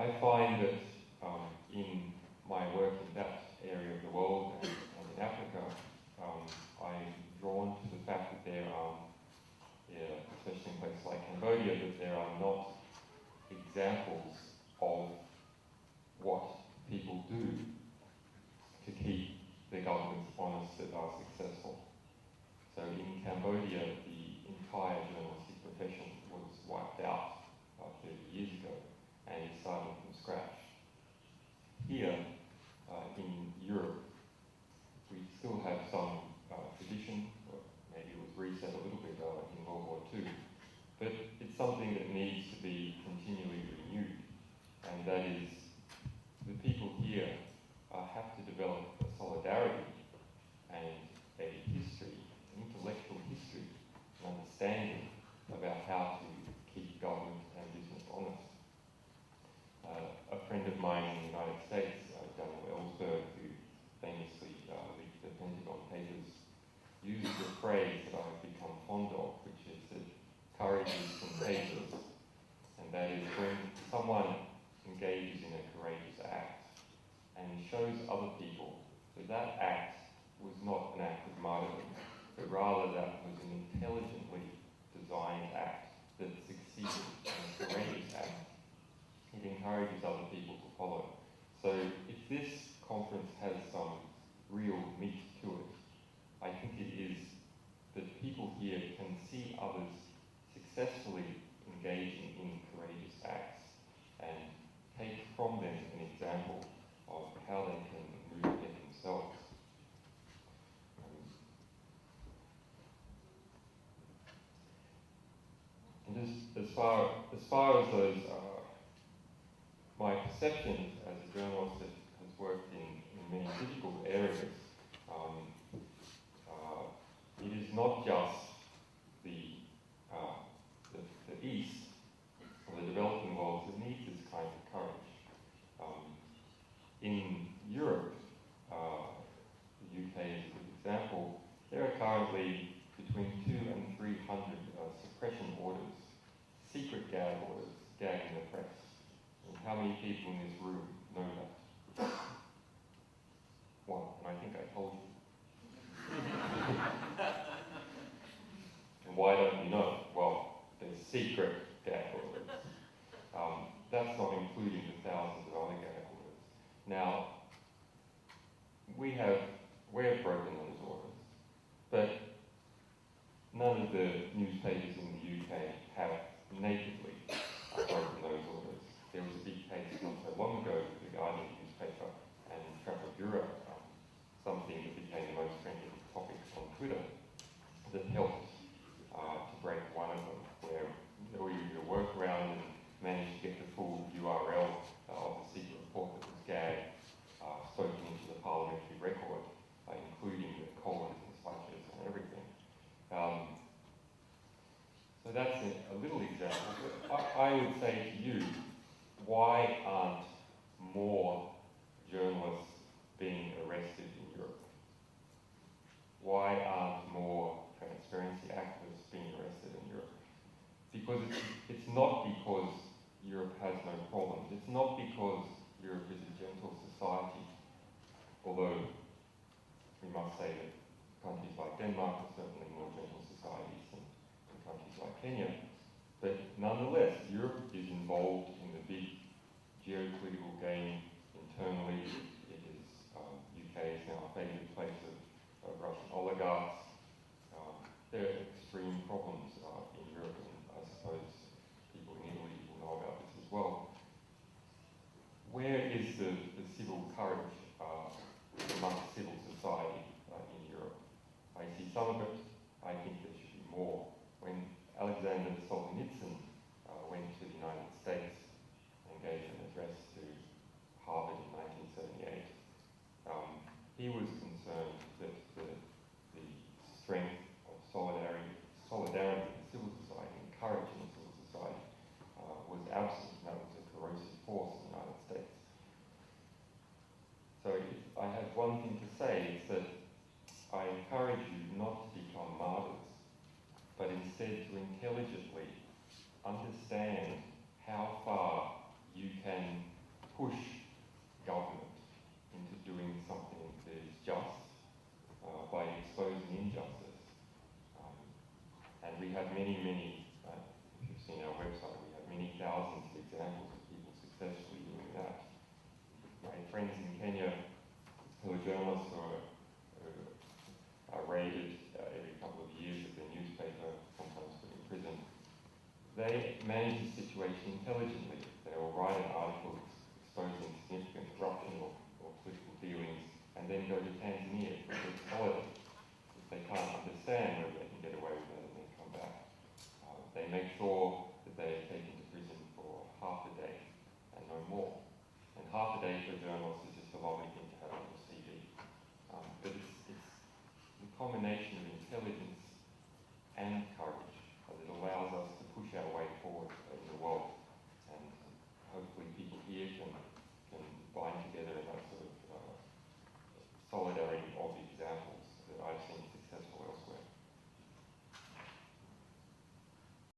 I find that in my work in that area of the world and in Africa, I'm drawn to the fact that there are, especially in places like Cambodia, that there are not examples of what people do to keep their governments honest that are successful. So in Cambodia, the entire journalistic profession was wiped out 30 years ago, and it's starting from scratch. Here, in Europe, we still have some tradition, or maybe it was reset a little bit in World War II, but it's something that needs to be continually renewed, and that is the people here have to develop a solidarity and a history, an intellectual history, an understanding about how to keep government and business honest. A friend of mine in the United States, Daniel Ellsberg, who famously leaked the Pentagon Papers, uses a phrase that I've become fond of, which is that courage is contagious, and that is when someone engages in a courageous act and shows other people that that act was not an act of martyrdom, but rather that was an intelligently designed act that succeeded in a courageous act. It encourages other people to follow. So if this conference has some real meat to it, I think it is that people here can see others successfully engaging in courageous acts and take from them an example of how they can move ahead themselves. And just as far as those, my perceptions as a journalist that has worked in many difficult areas, it is not just the East or the developing world that needs this kind of courage. In Europe, the UK is a good example, there are currently between 200 and 300 suppression orders, secret gag orders, gagging the press. And how many people in this room know that? One, and I think I told you. And why don't you know? Well, there's secret gag orders. That's not including the thousands of other gag orders. Now, we have broken those orders, but none of the newspapers in the UK have nakedly broken those orders. There was a big case not so long ago with the Guardian newspaper and Trafford Bureau, something that became the most trending topic on Twitter, that helped to break one of them, where we did a workaround and managed to get the full URL of the secret report that was gagged, spoken into the parliamentary record, including the colons and slashes and everything. So that's a little example. But I would say to you, why aren't more journalists being arrested in Europe? Why aren't more transparency activists being arrested in Europe? Because it's not because Europe has no problems. It's not because Europe is a gentle society, although we must say that countries like Denmark are certainly more gentle societies than countries like Kenya. But nonetheless, Europe is involved in the big geopolitical game internally. It is, UK is now a favoured place of Russian oligarchs. There are extreme problems in Europe, and I suppose people in Italy will know about this as well. Where is the civil courage amongst civil society in Europe? I see some of it. I think there should be more. When Alexander Solzhenitsyn went to the United States and gave an address to Harvard in 1978, he was concerned that the strength of solidarity in civil society and courage in civil society was absent, and that was a corrosive force in the United States. So if I have one thing to say, it's that I encourage you not to become martyrs, but instead to intelligently understand how far you can have many, if you've seen our website, we have many thousands of examples of people successfully doing that. My friends in Kenya, who are journalists who are raided every couple of years at their newspaper, sometimes put in prison, they manage the situation intelligently. They will write an article exposing significant corruption or political dealings, and then go to Tanzania for good holiday. If they can't understand whether they can get away with it and then come back, they make sure that they are taken